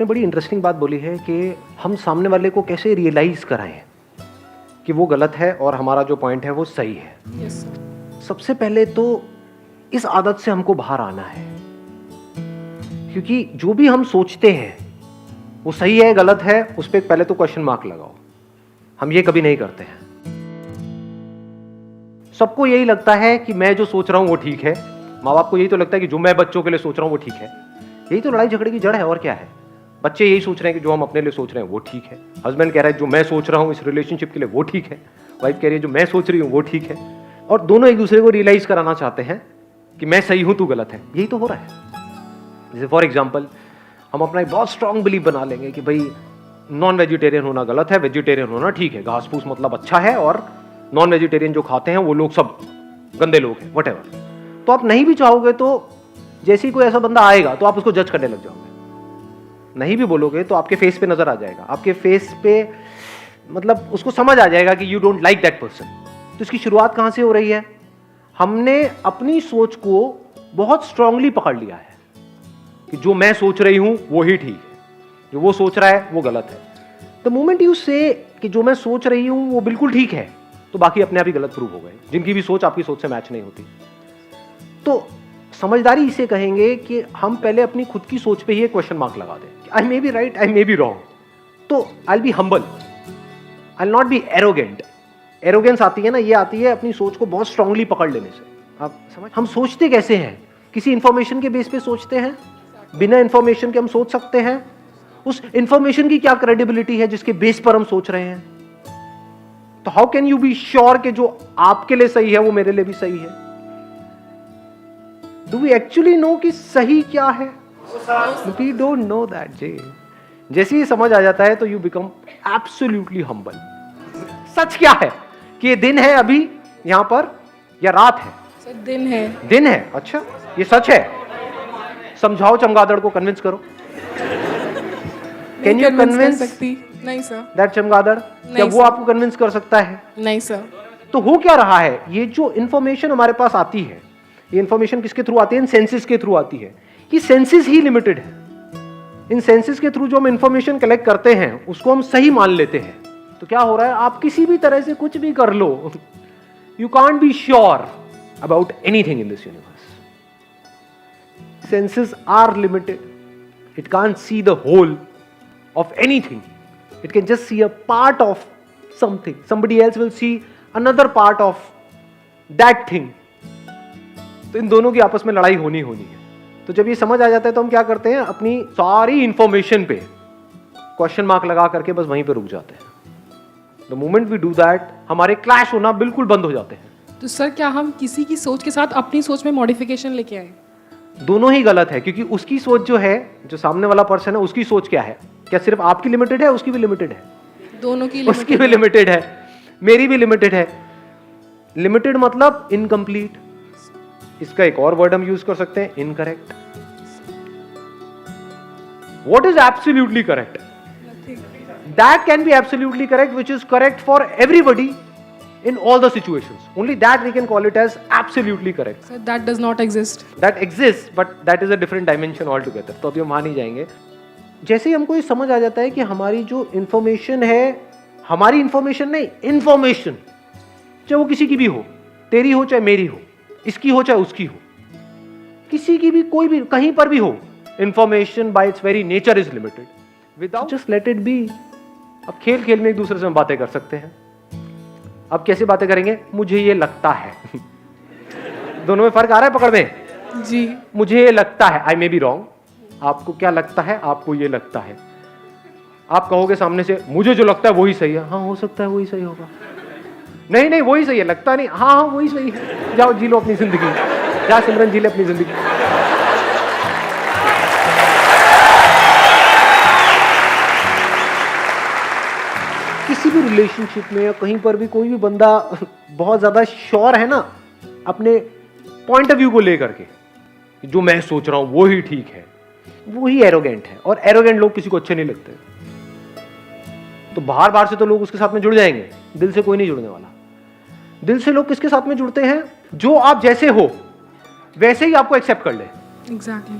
आपने बड़ी इंटरेस्टिंग बात बोली है कि हम सामने वाले को कैसे रियलाइज कराएं कि वो गलत है और हमारा जो पॉइंट है वो सही है। Yes sir. सबसे पहले तो इस आदत से हमको बाहर आना है, क्योंकि जो भी हम सोचते हैं वो सही है गलत है उस पर पहले तो क्वेश्चन मार्क लगाओ। हम ये कभी नहीं करते हैं। सबको यही लगता है कि मैं जो सोच रहा हूं वो ठीक है। माँ बाप को यही तो लगता है कि जो मैं बच्चों के लिए सोच रहा हूं वो ठीक है। यही तो लड़ाई झगड़े की जड़ है, और क्या है। बच्चे यही सोच रहे हैं कि जो हम अपने लिए सोच रहे हैं वो ठीक है। हस्बैंड कह रहा है जो मैं सोच रहा हूं इस रिलेशनशिप के लिए वो ठीक है। वाइफ कह रही है जो मैं सोच रही हूं वो ठीक है। और दोनों एक दूसरे को रियलाइज कराना चाहते हैं कि मैं सही हूं तू गलत है। यही तो हो रहा है। जैसे फॉर एग्जाम्पल हम अपना एक बहुत स्ट्रांग बिलीव बना लेंगे कि भाई नॉन वेजिटेरियन होना गलत है, वेजिटेरियन होना ठीक है। घास फूस मतलब अच्छा है और नॉन वेजिटेरियन जो खाते हैं वो लोग सब गंदे लोग हैं, व्हाटएवर। तो आप नहीं भी चाहोगे तो जैसे ही कोई ऐसा बंदा आएगा तो आप उसको जज करने लग जाओगे। नहीं भी बोलोगे तो आपके फेस पे नजर आ जाएगा, आपके फेस पे मतलब उसको समझ आ जाएगा कि you don't like that person. तो इसकी शुरुआत कहां से हो रही है? हमने अपनी सोच को बहुत स्ट्रांगली पकड़ लिया है कि जो मैं सोच रही हूं वो ही ठीक है, जो वो सोच रहा है वो गलत है। द मोमेंट यू से कि जो मैं सोच रही हूं वो बिल्कुल ठीक है, तो बाकी अपने आप ही गलत प्रूव हो गए, जिनकी भी सोच आपकी सोच से मैच नहीं होती। तो समझदारी इसे कहेंगे कि हम पहले अपनी खुद की सोच पे ही एक क्वेश्चन मार्क लगा दें। I may be right, I may be wrong. तो I will be humble, I will not be arrogant. Arrogance आती है ना, ये आती है अपनी सोच को बहुत स्ट्रांगली पकड़ लेने से। आप समझ, हम सोचते कैसे हैं? किसी इंफॉर्मेशन के बेस पे सोचते हैं। बिना इंफॉर्मेशन के हम सोच सकते हैं? उस इंफॉर्मेशन की क्या क्रेडिबिलिटी है जिसके बेस पर हम सोच रहे हैं? तो how can you be sure कि जो आपके लिए सही है वो मेरे लिए भी सही है? डू वी एक्चुअली नो कि सही क्या है? वी डोंट नो दैट जे। जैसे ही समझ आ जाता है तो यू बिकम एब्सोल्युटली हम्बल। सच क्या है कि ये दिन है अभी यहां पर या रात है? सर दिन है। दिन है। अच्छा, ये सच है। समझाओ चमगादड़ को, कन्विंस करो। कैन यू कन्विंस सकती? नहीं सर। दैट चमगादड़? क्या वो आपको कन्विंस कर सकता है? नहीं सर। तो हो क्या रहा है? ये जो इंफॉर्मेशन हमारे पास आती है, ये इंफॉर्मेशन किसके थ्रू आती है? इन सेंसेस के थ्रू आती है। ये सेंसेस ही लिमिटेड है। इन सेंसेस के थ्रू जो हम इंफॉर्मेशन कलेक्ट करते हैं उसको हम सही मान लेते हैं। तो क्या हो रहा है? आप किसी भी तरह से कुछ भी कर लो, you can't be sure about anything in this universe. Senses are limited. It can't see the whole of anything. It can just see a part of something. Somebody else will see another part of that thing. तो इन दोनों की आपस में लड़ाई होनी है। तो जब ये समझ आ जाता है तो हम क्या करते हैं? अपनी सारी इंफॉर्मेशन पे क्वेश्चन मार्क लगा करके बस वहीं पे रुक जाते हैं। The moment we do that, हमारे क्लैश होना बिल्कुल बंद हो जाते हैं। तो सर क्या हम किसी की सोच के साथ अपनी सोच में मॉडिफिकेशन लेके आए? दोनों ही गलत है, क्योंकि उसकी सोच जो है, जो सामने वाला पर्सन है, उसकी सोच क्या है? क्या सिर्फ आपकी लिमिटेड है? उसकी भी लिमिटेड है। दोनों की उसकी भी लिमिटेड है, मेरी भी लिमिटेड है। लिमिटेड मतलब इनकम्प्लीट। इसका एक और वर्ड हम यूज कर सकते हैं, incorrect. What is absolutely correct? That can be absolutely correct which is correct for everybody in all the situations. Only that we can call it as absolutely correct. So that does not exist. That exists, but that is a different dimension altogether. तो अभी हम वहां नहीं जाएंगे। जैसे ही हमको ये समझ आ जाता है कि हमारी जो इंफॉर्मेशन है, हमारी इंफॉर्मेशन नहीं, इंफॉर्मेशन, चाहे वो किसी की भी हो, तेरी हो चाहे मेरी हो, इसकी हो चाहे उसकी हो, किसी की भी, कोई भी, कहीं पर भी हो, information bye it's very nature is limited. Without just let it be. अब खेल खेल में एक दूसरे से हम बातें कर सकते हैं. अब कैसे बातें करेंगे? मुझे ये लगता है. दोनों में फर्क आ रहा है पकड़ में? जी. मुझे ये लगता है, आई मे बी रॉन्ग. आपको क्या लगता है? आपको ये लगता है. आप कहोगे सामने से मुझे जो लगता है वही सही है. हाँ, हो सकता है वही सही होगा. नहीं नहीं, वही सही है. लगता नहीं. हाँ हाँ, वही सही है. जाओ जी लो अपनी जिंदगी. जा सिमरन, जी ले अपनी जिंदगी. किसी भी रिलेशनशिप में या कहीं पर भी कोई भी बंदा बहुत ज्यादा श्योर है ना अपने पॉइंट ऑफ व्यू को लेकर के, जो मैं सोच रहा हूं वो ही ठीक है, वो ही एरोगेंट है. और एरोगेंट लोग किसी को अच्छे नहीं लगते. तो बाहर बाहर से तो लोग उसके साथ में जुड़ जाएंगे, दिल से कोई नहीं जुड़ने वाला. दिल से लोग किसके साथ में जुड़ते हैं? जो आप जैसे हो वैसे ही आपको एक्सेप्ट कर ले. एग्जैक्टली.